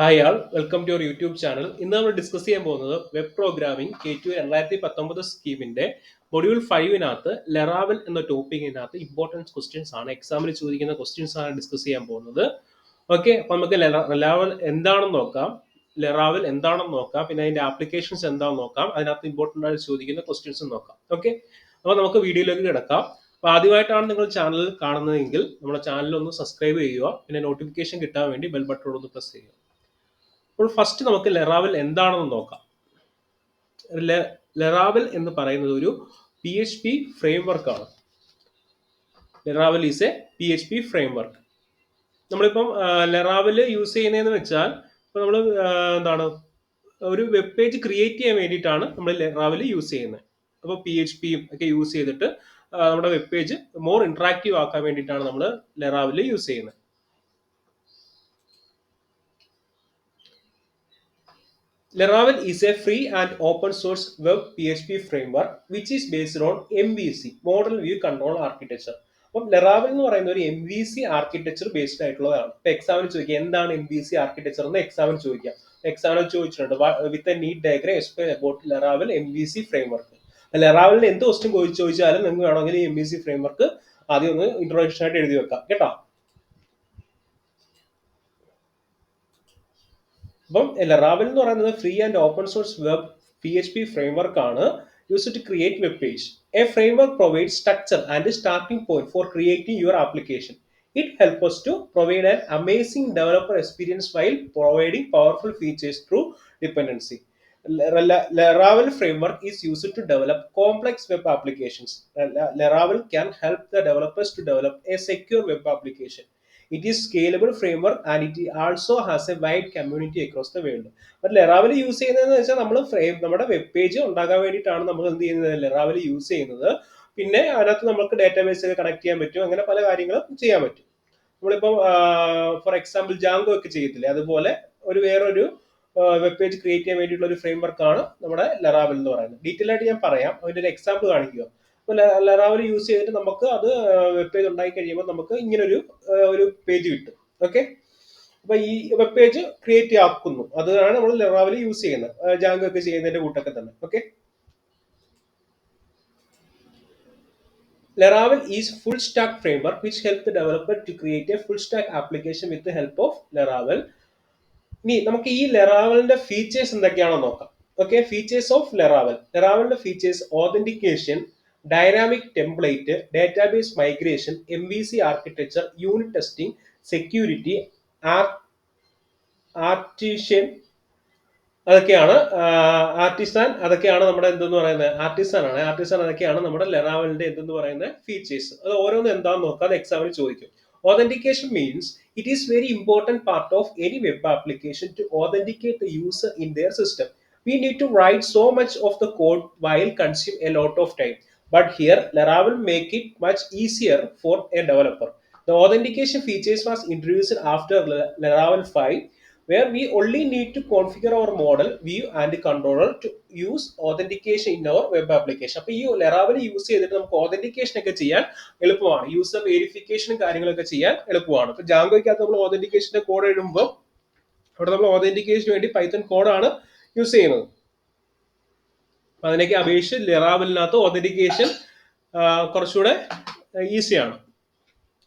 Hi all, welcome to your YouTube channel. ഇന്ന് നമ്മൾ discuss ചെയ്യാൻ പോകുന്നത് വെബ് പ്രോഗ്രാമിംഗ് K2 2019 സ്കീമിന്റെ മൊഡ്യൂൾ 5-നകത്ത് ലെറാവൽ എന്ന ടോപ്പിക്കിനകത്ത് ഇമ്പോർട്ടൻസ് ക്വസ്റ്റ്യൻസ് ആണ്, എക്സാമിന് ചോദിക്കുന്ന ക്വസ്റ്റ്യൻസ് ആണ് ഡിസ്കസ് ചെയ്യാൻ പോകുന്നത്. ഓക്കെ, അപ്പൊ നമുക്ക് ലെറാവൽ എന്താണെന്ന് നോക്കാം, പിന്നെ അതിന്റെ ആപ്ലിക്കേഷൻസ് എന്താണെന്ന് നോക്കാം, അതിനകത്ത് ഇമ്പോർട്ടൻ്റ് ആയിട്ട് ചോദിക്കുന്ന ക്വസ്റ്റ്യൻസ് നോക്കാം. ഓക്കെ, അപ്പോൾ നമുക്ക് വീഡിയോയിലേക്ക് കിടക്കാം. അപ്പോൾ ആദ്യമായിട്ടാണ് നിങ്ങൾ ചാനൽ കാണുന്നതെങ്കിൽ നമ്മുടെ ചാനൽ ഒന്ന് സബ്സ്ക്രൈബ് ചെയ്യുക, പിന്നെ നോട്ടിഫിക്കേഷൻ കിട്ടാൻ വേണ്ടി ബെൽ ബട്ടൺ ഒന്ന് പ്രസ് ചെയ്യുക. അപ്പോൾ ഫസ്റ്റ് നമുക്ക് ലെറാവൽ എന്താണെന്ന് നോക്കാം. ലെറാവൽ എന്ന് പറയുന്നത് ഒരു PHP ഫ്രെയിംവർക്ക് ആണ്. ലെറാവൽ ഈസ് എ PHP ഫ്രെയിംവർക്ക്. നമ്മളിപ്പം ലെറാവൽ യൂസ് ചെയ്യുന്നതെന്ന് വെച്ചാൽ ഇപ്പോൾ നമ്മൾ എന്താണ് ഒരു വെബ് പേജ് ക്രിയേറ്റ് ചെയ്യാൻ വേണ്ടിയിട്ടാണ് നമ്മൾ ലെറാവൽ യൂസ് ചെയ്യുന്നത്. അപ്പോൾ PHP ഒക്കെ യൂസ് ചെയ്തിട്ട് നമ്മുടെ വെബ് പേജ് മോർ ഇന്ററാക്റ്റീവ് ആക്കാൻ വേണ്ടിയിട്ടാണ് നമ്മൾ ലെറാവൽ യൂസ് ചെയ്യുന്നത്. Laravel is a free and open source web PHP framework which is based on MVC, Model View Control Architecture. അപ്പം ലെറാവൽ എന്ന് പറയുന്ന ഒരു MVC ആർക്കിടെക്ചർ ബേസ്ഡ് ആയിട്ടുള്ളതാണ്. ഇപ്പൊ എക്സാമിന് ചോദിക്കുക എന്താണ് MVC ആർക്കിടെക്ചർ എന്ന് എക്സാമിന് ചോദിക്കാം. എക്സാമിന് ചോദിച്ചിട്ടുണ്ട് with a neat diagram explain about Laravel MVC framework. ലെറാവലിന് എന്ത് ക്വസ്റ്റ്യൻ ചോദിച്ചാലും നിങ്ങൾക്ക് വേണമെങ്കിൽ MVC ഫ്രെയിംവർക്ക് ആദ്യം ഒന്ന് ഇൻട്രൊഡക്ഷൻ ആയിട്ട് എഴുതി വെക്കാം കേട്ടോ. അപ്പം ലെറാവൽ എന്ന് പറയുന്നത് free and open source web PHP framework ആണ്, used to create web page. A framework provides structure and starting point for creating your application. It helps us to provide an amazing developer experience while providing powerful features through dependency. Laravel framework is used to develop complex web applications. Laravel can help the developers to develop a secure web application. It is scalable framework and it also has a wide community across the world. But Laravel use ചെയ്യുന്നതെന്ന് വെച്ചാൽ നമ്മൾ നമ്മുടെ web page ഉണ്ടാക്കാൻ വേണ്ടിയിട്ടാണ് നമ്മൾ എന്ത് ചെയ്യുന്നത്, Laravel use ചെയ്യുന്നത്. പിന്നെ അതിനകത്ത് നമുക്ക് ഡാറ്റാബേസ് ഒക്കെ കണക്ട് ചെയ്യാൻ പറ്റും, അങ്ങനെ പല കാര്യങ്ങളും ചെയ്യാൻ പറ്റും. നമ്മളിപ്പം ഫോർ എക്സാമ്പിൾ ജാങ്കോ ഒക്കെ ചെയ്യത്തില്ലേ, അതുപോലെ വേറൊരു വെബ് പേജ് ക്രിയേറ്റ് ചെയ്യാൻ വേണ്ടിയിട്ടുള്ള ഒരു ഫ്രെയിംവർക്ക് ആണ് നമ്മുടെ ലെറാവൽ എന്ന് പറയുന്നത്. ഡീറ്റെയിൽ ആയിട്ട് ഞാൻ പറയാം, അതിന്റെ ഒരു എക്സാമ്പിൾ കാണിക്കുക. അപ്പോൾ ലെറാവൽ യൂസ് ചെയ്തിട്ട് നമുക്ക് അത് വെബ് പേജ് ഉണ്ടാക്കി കഴിയുമ്പോൾ നമുക്ക് ഇങ്ങനെ ഒരു പേജ് കിട്ടും. ഓക്കെ, അപ്പൊ ഈ വെബ് പേജ് ക്രിയേറ്റ് ആക്കുന്നു, അതാണ് നമ്മൾ ലെറാവൽ യൂസ് ചെയ്യുന്നത്, ജാങ്കോ ഒക്കെ ചെയ്യുന്നതിന്റെ കൂട്ടൊക്കെ തന്നെ. Okay, Laravel is full stack framework which helps the developer to create a full stack application with the help of Laravel. ഇനി നമുക്ക് ഈ ലെറാവലിന്റെ ഫീച്ചേഴ്സ് എന്തൊക്കെയാണോ നോക്കാം. ഓക്കെ, ഫീച്ചേഴ്സ് ഓഫ് ലെറാവലിന്റെ features: authentication, dynamic template, database migration, MVC architecture, unit testing, security, artisan, അതൊക്കെയാണ് അതൊക്കെയാണ് നമ്മുടെ എന്തെന്ന് പറയുന്നത് ആർട്ടിസൺ അതൊക്കെയാണ് നമ്മുടെ ലെറാവലിന്റെ എന്തെന്ന് പറയുന്ന ഫീച്ചേഴ്സ്. അത് ഓരോന്നും എന്താണെന്ന് നോക്കാം, എക്സാമിന് ചോദിക്കും. Authentication means it is very important part of any web application to authenticate the user in their system. We need to write so much of the code while consume a lot of time. But here Laravel make it much easier for a developer. The authentication features was introduced after Laravel 5, where we only need to configure our model, view and controller to use authentication in our web application. അപ്പോൾ ഈ ലെറാവൽ use ചെയ്തിട്ട് നമുക്ക് authentication ഒക്കെ ചെയ്യാൻ എളുപ്പമാണ്, user വെരിഫിക്കേഷനും കാര്യങ്ങളൊക്കെ ചെയ്യാൻ എളുപ്പമാണ്. ഇപ്പോൾ ജാങ്കോയ്ക്കകത്ത് നമ്മൾ ഓതന്റിക്കേഷന്റെ കോഡ് എഴുതുമ്പോൾ അവിടെ നമ്മൾ ഓതന്റിക്കേഷന് വേണ്ടി പൈത്തൺ കോഡാണ് യൂസ് ചെയ്യുന്നത്. അതിനൊക്കെ അപേക്ഷിച്ച് ലെറാവലിനകത്ത് ഓതന്റിക്കേഷൻ കുറച്ചുകൂടെ ഈസിയാണ്.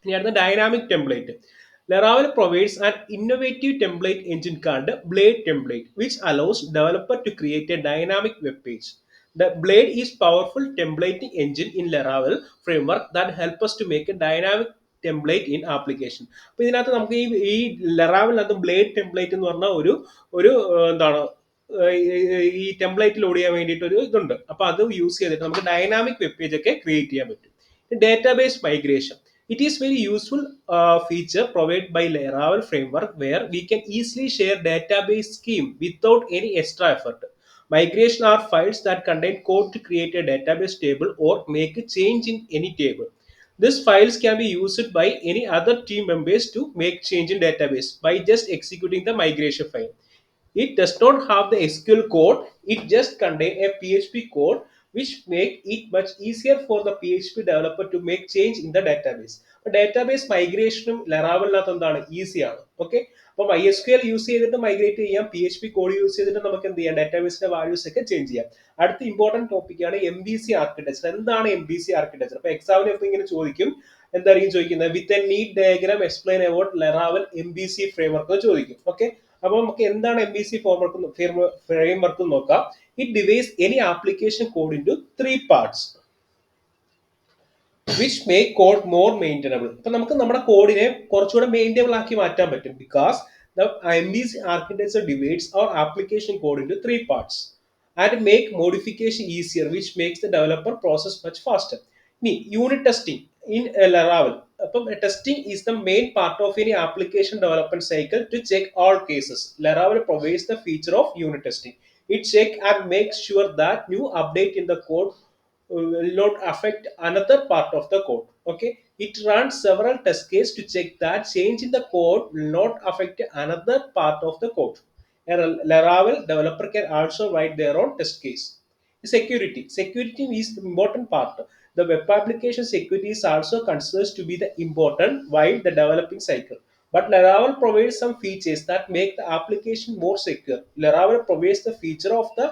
ഇനി അടുത്ത dynamic template. Laravel provides an innovative template engine called Blade Template, which allows developer to create a dynamic web page. The Blade is powerful templating engine in Laravel framework that help us to make a dynamic template in application. അപ്പോൾ ഇതിനകത്ത് നമുക്ക് ഈ ലെറാവലിനകത്ത് blade template എന്ന് പറഞ്ഞ ഒരു എന്താണ് ഈ template load ചെയ്യാൻ വേണ്ടിയിട്ട് ഒരു ഇതുണ്ട്. അപ്പോൾ അത് യൂസ് ചെയ്തിട്ട് നമുക്ക് ഡൈനാമിക് വെബ് പേജ് ഒക്കെ ക്രിയേറ്റ് ചെയ്യാൻ പറ്റും. Database migration. It is very useful feature provided by Laravel framework where we can easily share database scheme without any extra effort. Migration are files that contain code to create a database table or make a change in any table. These files can be used by any other team members to make change in database by just executing the migration file. It does not have the SQL code, it just contains a PHP code which make it much easier for the PHP developer to make change in the database. Database migration ലെറാവലിനകത്ത് എന്താണ് ഈസിയാണ്. Okay, അപ്പം MySQL use ചെയ്തിട്ട് migrate ചെയ്യാം, PHP code use ചെയ്തിട്ട് നമുക്ക് എന്ത് ചെയ്യാം, ഡാറ്റാബേസിന്റെ values ഒക്കെ ചേഞ്ച് ചെയ്യാം. അടുത്ത ഇമ്പോർട്ടന്റ് ടോപ്പിക്കാണ് MVC ആർക്കിടെക്ചർ. എന്താണ് MVC ആർക്കിടെക്ചർ? അപ്പൊ എക്സാമിന് എപ്പോൾ ഇങ്ങനെ ചോദിക്കും, എന്തായിരിക്കും ചോദിക്കുന്നത്, with a neat diagram explain about Laravel MVC framework എന്ന് ചോദിക്കും. ഓക്കെ, അപ്പൊ നമുക്ക് എന്താണ് MVC ഫ്രെയിംവർക്ക് നോക്കാം. It divides any application code into 3 parts which make code more maintainable. അപ്പൊ നമുക്ക് നമ്മുടെ കോഡിനെ കുറച്ചുകൂടെ മെയിൻറ്റബിൾ ആക്കി മാറ്റാൻ പറ്റും. Because the MVC architecture divides our application code into 3 parts and make modification easier, which makes the developer process much faster. ഇനി unit testing in Laravel. അപ്പം testing is the main part of any application development cycle to check all cases. Laravel provides the feature of unit testing. It check and makes sure that new update in the code will not affect another part of the code. Okay, it runs several test cases to check that change in the code will not affect another part of the code. A Laravel developer can also write their own test case. Security is the important part. The web application security is also considered to be the important while the developing cycle. But Laravel provides some features that make the application more secure. Laravel provides the feature of the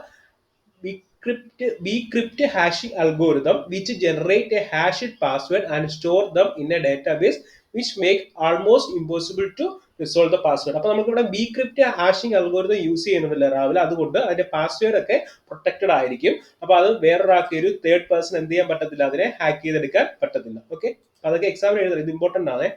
bcrypt hashing algorithm, which generate a hashed password and store them in a database, which make almost impossible to resolve the password. അപ്പോൾ നമുക്ക് ഇവിടെ bcrypt hashing algorithm use ചെയ്യുന്നുണ്ടല്ലോ രാവിലെ, അതുകൊണ്ട് അതിന്റെ password ഒക്കെ protected ആയിരിക്കും. അപ്പൊ അത് വേറൊരാൾക്ക് ഒരു തേർഡ് പേഴ്സൺ എന്ത് ചെയ്യാൻ പറ്റത്തില്ല, അതിനെ ഹാക്ക് ചെയ്തെടുക്കാൻ പറ്റത്തില്ല. ഓക്കെ, അതൊക്കെ എക്സാമിന് എഴുതണം, ഇത് ഇമ്പോർട്ടന്റ് ആണ്.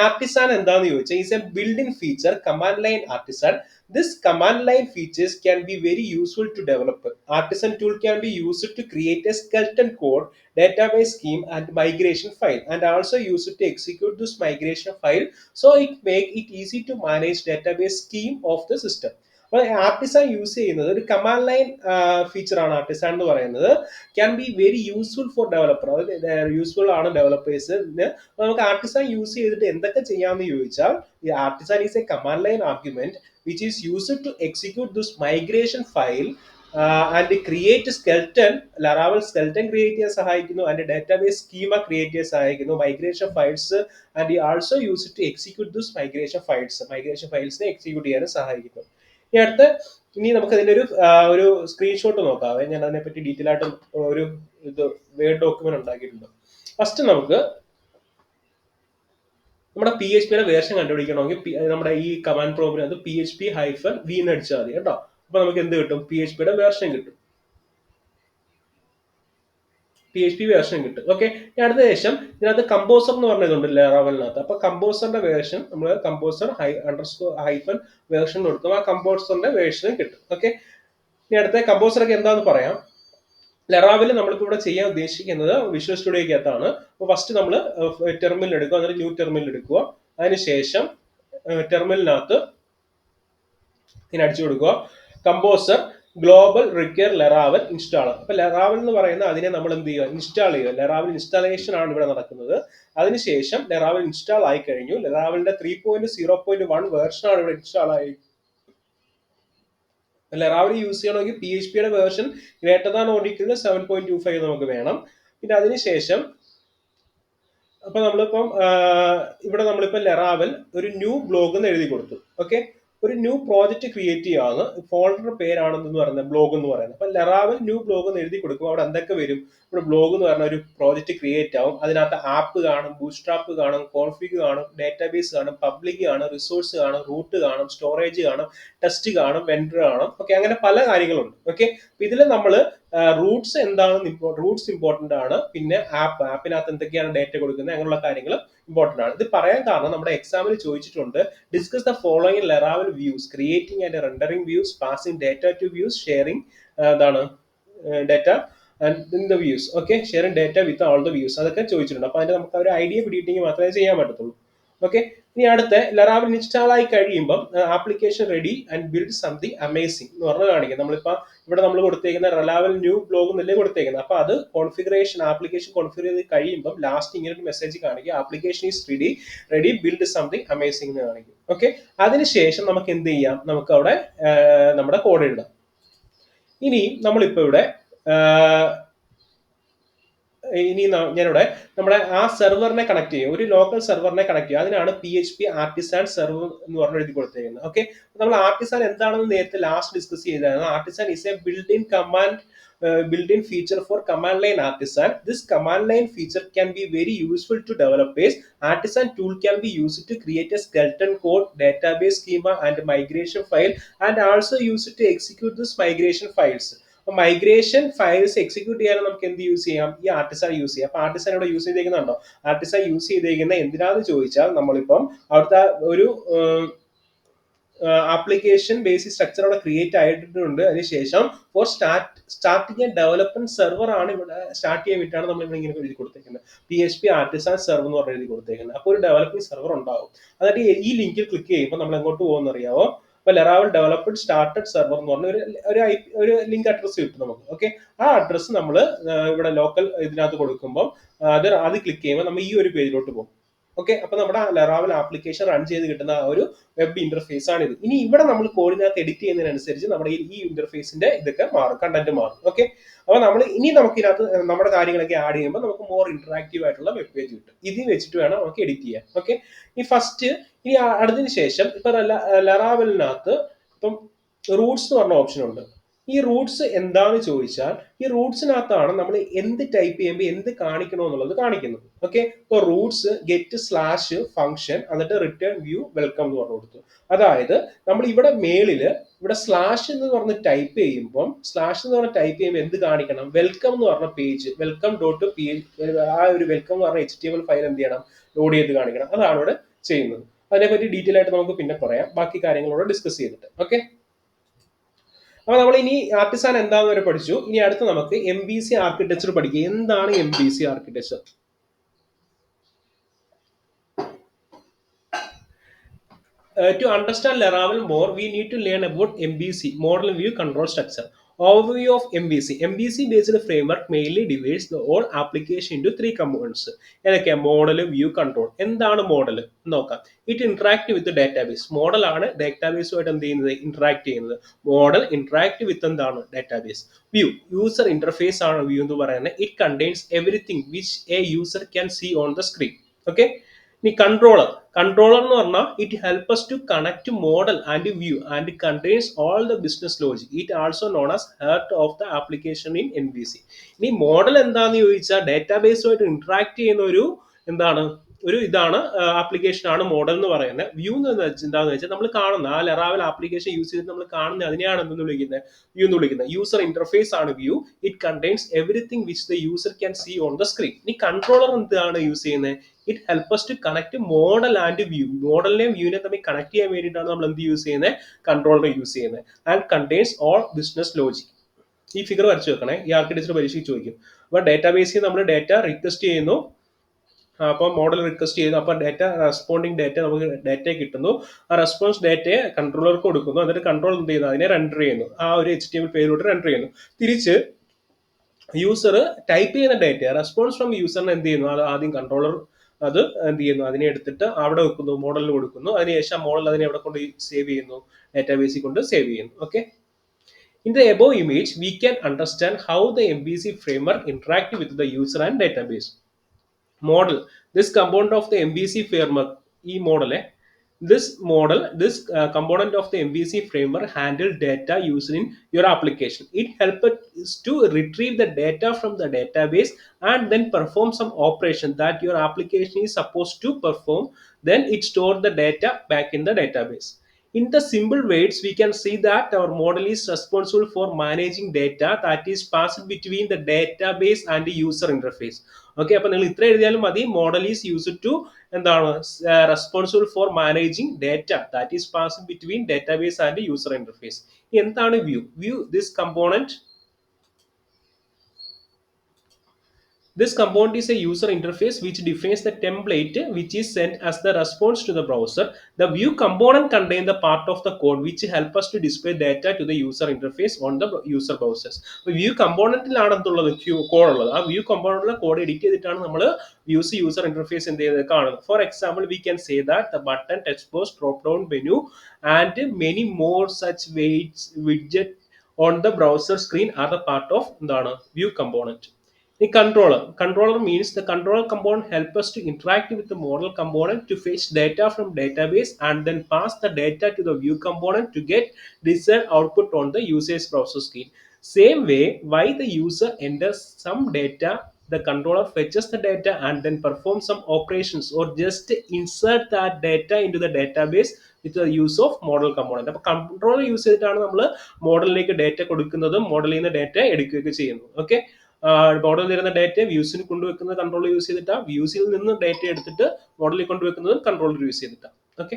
ആർട്ടിസാൻ എന്താന്ന് ചോദിച്ചാൽ is a built-in feature command line artisan. This command line features can be very useful to developer. Artisan tool can be used to create a skeleton code, database scheme and migration file, and also use it to execute this migration file, so it make it easy to manage database scheme of the system. അപ്പോൾ artisan use ചെയ്യുന്നത് ഒരു command line feature ആണ്. Artisan എന്ന് പറയുന്നത് can be very useful for developer, അത് useful ആണ് ഡെവലപ്പേഴ്സിന്. നമുക്ക് artisan use ചെയ്തിട്ട് എന്തൊക്കെ ചെയ്യാമെന്ന് ചോദിച്ചാൽ, ഈ artisan is A command line argument which is used to execute this migration file and create skeleton. Laravel skeleton create ചെയ്യാൻ സഹായിക്കുന്നു, and database schema create ചെയ്യാൻ സഹായിക്കുന്നു, migration files, and also use it to execute this migration files execute ചെയ്യാൻ സഹായിക്കുന്നു. ഇനി നമുക്ക് അതിന്റെ ഒരു സ്ക്രീൻഷോട്ട് നോക്കാവേ. ഞാൻ അതിനെപ്പറ്റി ഡീറ്റെയിൽ ആയിട്ട് ഒരു വേർഡ് ഡോക്യുമെന്റ് ഉണ്ടാക്കിയിട്ടുണ്ട്. ഫസ്റ്റ് നമുക്ക് നമ്മുടെ PHP വേർഷൻ കണ്ടുപിടിക്കണമെങ്കിൽ നമ്മുടെ ഈ കമാൻഡ് പ്രോഗ്രാം PHP-v എന്ന് അടിച്ചാൽ മതി കേട്ടോ. അപ്പൊ നമുക്ക് എന്ത് കിട്ടും, PHP വേർഷൻ കിട്ടും, PHP വേർഷൻ കിട്ടും. ഓക്കെ, അടുത്ത ശേഷം ഇതിനകത്ത് കമ്പോസർ എന്ന് പറഞ്ഞതുണ്ട് ലാറാവലിനകത്ത്. അപ്പൊ കമ്പോസറിന്റെ വേർഷൻ നമ്മൾ കമ്പോസർ -hyphen വേർഷൻ കൊടുക്കും, ആ കമ്പോസറിന്റെ വേർഷനും കിട്ടും. ഓക്കെ, ഇനി അടുത്ത കമ്പോസറൊക്കെ എന്താന്ന് പറയാം. Laravel നമ്മളിപ്പോൾ ഇവിടെ ചെയ്യാൻ ഉദ്ദേശിക്കുന്നത് വിഷ്വൽ സ്റ്റുഡിയോയ്ക്കകത്താണ്. അപ്പോൾ ഫസ്റ്റ് നമ്മൾ ടെർമിനൽ എടുക്കുക, അതൊരു ന്യൂ ടെർമിനൽ എടുക്കുക. അതിനുശേഷം ടെർമിനലിനകത്ത് ഇങ്ങനെ അടിച്ചു കൊടുക്കുക composer global require Laravel installer. അപ്പൊ Laravel എന്ന് പറയുന്ന അതിനെ നമ്മൾ എന്ത് ചെയ്യുക, ഇൻസ്റ്റാൾ ചെയ്യുക. Laravel ഇൻസ്റ്റാളേഷൻ ആണ് ഇവിടെ നടക്കുന്നത്. അതിനുശേഷം Laravel ഇൻസ്റ്റാൾ ആയി കഴിഞ്ഞു. Laravelന്റെ 3.0.1 വേർഷൻ ആണ് ഇവിടെ ഇൻസ്റ്റാൾ ആയി. Laravel യൂസ് ചെയ്യണമെങ്കിൽ PHP version greater than or equal to 7.25 നമുക്ക് വേണം. പിന്നെ അതിനുശേഷം അപ്പൊ നമ്മളിപ്പം ഇവിടെ നമ്മളിപ്പോ Laravel ഒരു ന്യൂ ബ്ലോഗ് എന്ന് എഴുതി കൊടുത്തു. ഓക്കെ, ഒരു ന്യൂ പ്രോജക്റ്റ് ക്രിയേറ്റ് ചെയ്യുകയാണ്, ഫോൾഡർ പേരാണെന്ന് പറയുന്നത് ബ്ലോഗ് എന്ന് പറയുന്നത്. അപ്പൊ Laravel ന്യൂ ബ്ലോഗ് എന്ന് എഴുതി കൊടുക്കും. അവിടെ എന്തൊക്കെ വരും, ഇവിടെ ബ്ലോഗ് എന്ന് പറഞ്ഞ ഒരു പ്രോജക്റ്റ് ക്രിയേറ്റ് ആവും. അതിനകത്ത് ആപ്പ് കാണും, ബൂട്ട്സ്ട്രാപ്പ് കാണും, കോൺഫിഗ് കാണും, ഡേറ്റാബേസ് കാണും, പബ്ലിക് കാണും, റിസോഴ്സ് കാണും, റൂട്ട് കാണും, സ്റ്റോറേജ് കാണും, ടെസ്റ്റ് കാണും, വെൻഡർ കാണും. ഓക്കെ, അങ്ങനെ പല കാര്യങ്ങളുണ്ട്. ഓക്കെ, ഇതിൽ നമ്മൾ റൂട്ട്സ് എന്താണ്, റൂട്ട്സ് ഇമ്പോർട്ടന്റ് ആണ്. പിന്നെ ആപ്പിനകത്ത് എന്തൊക്കെയാണ് ഡേറ്റ കൊടുക്കുന്നത്, അങ്ങനെയുള്ള കാര്യങ്ങൾ ഇമ്പോർട്ടന്റ് ആണ്. ഇത് പറയാൻ കാരണം നമ്മുടെ എക്സാമിൽ ചോദിച്ചിട്ടുണ്ട്, discuss the following Laravel views, creating and rendering views, passing data to views, sharing എന്താണ് data and in the views. Okay, sharing data with all the views, അതൊക്കെ ചോദിച്ചിട്ടുണ്ട്. അപ്പൊ അതിന് നമുക്ക് ഒരു ഐഡിയ പിടിയിട്ടെങ്കിൽ മാത്രമേ ചെയ്യാൻ പറ്റത്തുള്ളൂ. ഓക്കെ, ഇനി അടുത്ത Laravel ഇൻസ്റ്റാൾ ആയി കഴിയുമ്പോൾ application ready and build something amazing എന്ന് പറഞ്ഞ് കാണിക്കും. നമ്മളിപ്പോ ഇവിടെ നമ്മൾ കൊടുത്തേക്കുന്ന Laravel ന്യൂ ബ്ലോഗ് എന്നല്ലേ കൊടുത്തേക്കുന്നത്. അപ്പൊ അത് കോൺഫിഗറേഷൻ ആപ്ലിക്കേഷൻ കോൺഫിഗർ ചെയ്ത് കഴിയുമ്പോൾ ലാസ്റ്റ് ഇങ്ങനെ ഒരു മെസ്സേജ് കാണിക്കും, application is ready build something amazing എന്ന് കാണിക്കും. ഓക്കെ, അതിനുശേഷം നമുക്ക് എന്ത് ചെയ്യാം, നമുക്ക് അവിടെ നമ്മുടെ കോഡ് എഴുതാം. ഇനി നമ്മളിപ്പോ ഇവിടെ ഇനി ഞാനിവിടെ നമ്മുടെ ആ സെർവറിനെ കണക്ട് ചെയ്യും, ഒരു ലോക്കൽ സെർവറിനെ കണക്ട് ചെയ്യും. അതിനാണ് PHP ആർട്ടിസാൻ സെർവർ എന്ന് പറഞ്ഞ് എഴുതി കൊടുത്തിരിക്കുന്നത്. ഓക്കെ, നമ്മൾ ആർട്ടിസാൻ എന്താണെന്ന് നേരത്തെ ലാസ്റ്റ് ഡിസ്കസ് ചെയ്തായിരുന്നു. Artisan is A build in command built-in feature for command line artisan. This command line feature can be very useful to developers. Artisan tool can be used to create a skeleton code, database schema and migration file, and also use it to execute this migration files. Migration files execute ചെയ്യാൻ നമുക്ക് എന്ത് use ചെയ്യാം? ഈ artisan use ചെയ്യാം. അപ്പൊ artisan ഇവിടെ use ചെയ്തേക്കുന്നുണ്ടോ? Artisan use ചെയ്തേക്കുന്ന എന്തിനാന്ന് ചോദിച്ചാൽ, നമ്മളിപ്പം അവിടുത്തെ ഒരു ആപ്ലിക്കേഷൻ ബേസിക് സ്ട്രക്ചർ അവിടെ ക്രിയേറ്റ് ആയിട്ടുണ്ട്. അതിനുശേഷം four starting A development server ആണ് ഇവിടെ സ്റ്റാർട്ട് ചെയ്യാൻ വേണ്ടിയിട്ടാണ് നമ്മൾ ഇവിടെ ഇങ്ങനെ എഴുതി കൊടുത്തേക്കുന്നത്. PHP ആർട്ടിസാൻ സെർവർ എന്ന് പറഞ്ഞ് എഴുതി കൊടുത്തേക്കുന്നത്. അപ്പോൾ ഒരു ഡെവലപ്പിംഗ് സെർവർ ഉണ്ടാവും. അതായത് ഈ ലിങ്കിൽ ക്ലിക്ക് ചെയ്യുമ്പോൾ നമ്മൾ എങ്ങോട്ട് പോകുമെന്ന് അറിയാമോ? അപ്പൊ ലെറാവൽ ഡെവലപ്ഡ് സ്റ്റാർട്ടഡ് സെർവർ എന്ന് പറഞ്ഞ ഒരു ലിങ്ക് അഡ്രസ് കിട്ടും നമുക്ക്. ഓക്കെ, ആ അഡ്രസ് നമ്മൾ ഇവിടെ ലോക്കൽ ഇതിനകത്ത് കൊടുക്കുമ്പോൾ അത് ക്ലിക്ക് ചെയ്യുമ്പോൾ നമ്മൾ ഈ ഒരു പേജിലോട്ട് പോകും. ഓക്കെ, അപ്പൊ നമ്മുടെ ലെറാവൽ ആപ്ലിക്കേഷൻ റൺ ചെയ്ത് കിട്ടുന്ന ആ ഒരു വെബ് ഇന്റർഫേസ് ആണ് ഇത്. ഇനി ഇവിടെ നമ്മൾ കോഡിനകത്ത് എഡിറ്റ് ചെയ്യുന്നതിനനുസരിച്ച് നമ്മുടെ ഈ ഇന്റർഫേസിന്റെ ഇതൊക്കെ മാറും, കണ്ടന്റ് മാറും. ഓക്കെ, അപ്പൊ നമുക്ക് ഇതിനകത്ത് നമ്മുടെ കാര്യങ്ങളൊക്കെ ആഡ് ചെയ്യുമ്പോൾ നമുക്ക് മോർ ഇന്ററാക്റ്റീവ് ആയിട്ടുള്ള വെബ് പേജ് കിട്ടും. ഇത് വെച്ചിട്ട് വേണം നമുക്ക് എഡിറ്റ് ചെയ്യാൻ. ഓക്കെ, ഇനി അടുത്തതിന് ശേഷം ഇപ്പൊ ലെറാവലിനകത്ത് ഇപ്പം റൂട്ട്സ് എന്ന് പറഞ്ഞ ഓപ്ഷൻ ഉണ്ട്. ഈ റൂട്ട്സ് എന്താന്ന് ചോദിച്ചാൽ, ഈ റൂട്ട്സിനകത്താണ് നമ്മൾ എന്ത് ടൈപ്പ് ചെയ്യുമ്പോൾ എന്ത് കാണിക്കണോ എന്നുള്ളത് കാണിക്കുന്നത്. ഓക്കെ, ഇപ്പോൾ റൂട്ട്സ് ഗെറ്റ് സ്ലാഷ് ഫംഗ്ഷൻ എന്നിട്ട് റിട്ടേൺ വ്യൂ വെൽക്കം എന്ന് പറഞ്ഞു കൊടുത്തു. അതായത് നമ്മൾ ഇവിടെ മേളില് ഇവിടെ സ്ലാഷ് എന്ന് പറഞ്ഞ് ടൈപ്പ് ചെയ്യുമ്പോൾ എന്ത് കാണിക്കണം? വെൽക്കം എന്ന് പറഞ്ഞ പേജ്, വെൽക്കം ഡോട്ട് PH, ആ ഒരു വെൽക്കം എന്ന് പറഞ്ഞ HTML ഫയൽ എന്ത് ചെയ്യണം? ലോഡ് ചെയ്ത് കാണിക്കണം. അതാണ് ഇവിടെ ചെയ്യുന്നത്. അതിനെപ്പറ്റി ഡീറ്റെയിൽ ആയിട്ട് നമുക്ക് പിന്നെ പറയാം, ബാക്കി കാര്യങ്ങളോട് ഡിസ്കസ് ചെയ്തിട്ട്. ഓക്കെ, അപ്പൊ നമ്മൾ ഇനി ആർട്ടിസാൻ എന്താന്ന് വരെ പഠിച്ചു. ഇനി അടുത്ത് നമുക്ക് MVC ആർക്കിടെക്ചർ പഠിക്കുക. എന്താണ് MVC architecture? To understand Laravel more, we need to learn about MVC, Model View Control Structure. Overview of MVC. MVC based framework mainly divides the whole application into three components. ഏതൊക്കെ? Model, view, control. എന്താണ് model നോക്കാം. It interact with database. Model ആണ് ഡാറ്റാബേസുമായിട്ട് എന്ത് ചെയ്യുന്നത്? Interact ചെയ്യുന്നത്. Model interact with എന്താണ്? Database. View, user interface ആണ് view എന്ന് പറയുന്നത്. It contains everything which a user can see on the screen. Okay, ഇനി കൺട്രോളർ എന്ന് പറഞ്ഞാൽ it help us to connect to model and view and contains all the business logic. It also known as heart of the application in MVC. ഇനി model എന്താന്ന് ചോദിച്ചാൽ ഡാറ്റാബേസുമായിട്ട് interact ചെയ്യുന്ന ഇതാണ് application ആണ് model എന്ന് പറയുന്നത്. വ്യൂ എന്താണെന്ന് വെച്ചാൽ നമ്മൾ കാണുന്ന ആ ലെറാവൽ ആപ്ലിക്കേഷൻ യൂസ് ചെയ്തിട്ട് നമ്മൾ കാണുന്ന അതിനെയാണ് എന്തെന്ന് വിളിക്കുന്നത്? വ്യൂ എന്ന് വിളിക്കുന്നത്. യൂസർ ഇന്റർഫേസ് ആണ് view. It contains everything which the user can see on the screen. ഇനി കൺട്രോളർ എന്താണ് യൂസ് ചെയ്യുന്നത്? It help us to connect model and view. മോഡലിനെയും വ്യൂവിനെ തമ്മിൽ കണക്ട് ചെയ്യാൻ വേണ്ടിയിട്ടാണ് നമ്മൾ എന്ത് യൂസ് ചെയ്യുന്നത്? കൺട്രോളർ യൂസ് ചെയ്യുന്നത്. And contains all business logic. ഈ ഫിഗർ വരച്ചു വെക്കണേ, ഈ ആർക്കിടെക്ചർ പരീക്ഷയ്ക്ക് ചോദിക്കും. അപ്പൊ ഡാറ്റാബേസിൽ നമ്മൾ ഡാറ്റ റിക്വസ്റ്റ് ചെയ്യുന്നു, അപ്പോൾ മോഡൽ റിക്വസ്റ്റ് ചെയ്യുന്നു, അപ്പോൾ റെസ്പോണ്ടിങ് ഡാറ്റ നമുക്ക് ഡാറ്റ കിട്ടുന്നു. ആ റെസ്പോൺസ് ഡാറ്റയെ കൺട്രോളർക്ക് കൊടുക്കുന്നു. എന്നിട്ട് കൺട്രോൾ എന്ത് ചെയ്യുന്നു? അതിനെ റെൻഡർ ചെയ്യുന്നു, ആ ഒരു HTML പേജിലോട്ട് റെൻഡർ ചെയ്യുന്നു. തിരിച്ച് യൂസർ ടൈപ്പ് ചെയ്യുന്ന ഡാറ്റ റെസ്പോൺസ് ഫ്രം യൂസറിന് എന്ത് ചെയ്യുന്നു? അത് ആദ്യം കൺട്രോളർ അത് എന്ത് ചെയ്യുന്നു? അതിനെ എടുത്തിട്ട് അവിടെ വെക്കുന്നു, മോഡലിന് കൊടുക്കുന്നു. അതിനുശേഷം മോഡൽ അതിനെ എവിടെ കൊണ്ട് സേവ് ചെയ്യുന്നു? ഡാറ്റാബേസിൽ കൊണ്ട് സേവ് ചെയ്യുന്നു. Okay, in the above image we can understand how the MVC framework interact with the user and database. Model, this component of the MVC framework, this component of the MVC framework handle data used in your application. It helps us to retrieve the data from the database and then perform some operation that your application is supposed to perform. Then it stores the data back in the database. In the simple words, we can see that our model is responsible for managing data that is passed between the database and the user interface. Okay, അപ്പൊ നിങ്ങൾ ഇത്ര എഴുതിയാലും മതി. Model is used to എന്താണ്? Responsible for managing data that is passed between database and user interface. എന്താണ് view? This component This component is a user interface which defines the template which is sent as the response to the browser. The view component contains the part of the code which help us to display data to the user interface on the user browsers. View കമ്പോണന്റിലാണ് എന്തുള്ളത്? Code ഉള്ളത്. ആ view കമ്പോണന്റിലെ code edit ചെയ്തിട്ടാണ് നമ്മൾ user interface എന്ത് ചെയ്യുന്നത്? കാണുന്നത്. For example, we can say that the button, text box, drop down menu and many more such widget on the browser screen are the part of എന്താണ്? View component. The controller means the controller component help us to interact with the model component to fetch data from database and then pass the data to the view component to get desired output on the user's browser screen. Same way, why the user enters some data, the controller fetches the data and then performs some operations or just insert that data into the database with the use of model component. അപ്പോൾ controller use ചെയ്തിട്ടാണ് നമ്മൾ മോഡലിലേക്ക് data കൊടുക്കുന്നതും മോഡലിൽ നിന്ന് data എടുക്കുകയൊക്കെ ചെയ്യുന്നത്. Okay, model തരുന്ന ഡേറ്റ വ്യൂസിന് കൊണ്ടുവെക്കുന്നത് കൺട്രോൾ യൂസ് ചെയ്തിട്ടാണ്, വ്യൂസിൽ നിന്ന് ഡേറ്റ എടുത്തിട്ട് മോഡലിൽ കൊണ്ടുവെക്കുന്നതും കൺട്രോളർ യൂസ് ചെയ്തിട്ടാണ്. ഓക്കെ,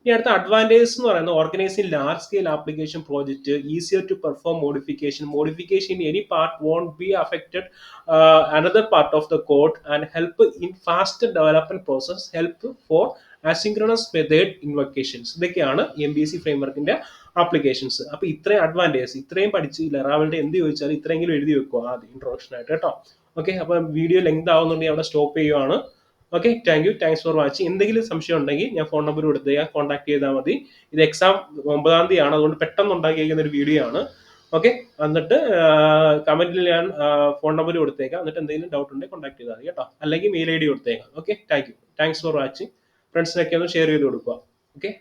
ഇനി അടുത്ത അഡ്വാൻറ്റേജ് എന്ന് പറയുന്നത് organizing large scale application project, easier to perform modification in any part won't be affected another part of the code and help in faster development process, help for asynchronous method invocations. ഇതൊക്കെയാണ് MVC ഫ്രെയിംവർക്കിന്റെ applications. അപ്പൊ ഇത്രയും advantage ഇത്രയും പഠിച്ച് ലെറാവലിന്റെ എന്ത് ചോദിച്ചാലും ഇത്രയെങ്കിലും എഴുതി വെക്കുക ആദ്യം ഇൻട്രോഡക്ഷൻ ആയിട്ട് കേട്ടോ. ഓക്കെ, അപ്പൊ വീഡിയോ ലെങ്ത് ആവുന്നുണ്ടെങ്കിൽ അവിടെ സ്റ്റോപ്പ് ചെയ്യുവാണ്. Okay, thanks for watching. എന്തെങ്കിലും സംശയം ഉണ്ടെങ്കിൽ ഞാൻ ഫോൺ നമ്പർ കൊടുത്തേക്കാം, കോൺടാക്ട് ചെയ്താൽ മതി. ഇത് എക്സാം 9-ാം തീയതി ആണ്, അതുകൊണ്ട് പെട്ടെന്ന് ഉണ്ടാക്കിയിരിക്കുന്ന ഒരു വീഡിയോ ആണ്. ഓക്കെ, എന്നിട്ട് കമന്റിൽ ഞാൻ ഫോൺ നമ്പർ കൊടുത്തേക്കാം, എന്നിട്ട് എന്തെങ്കിലും ഡൗട്ട് ഉണ്ടെങ്കിൽ കോൺടാക്ട് ചെയ്താൽ മതി കേട്ടോ, അല്ലെങ്കിൽ മെയിൽ ID കൊടുത്തേക്കാം. Okay, thanks for watching. ഫ്രണ്ട്സിനൊക്കെ ഒന്ന് ഷെയർ ചെയ്ത് കൊടുക്കുക. ഓക്കെ.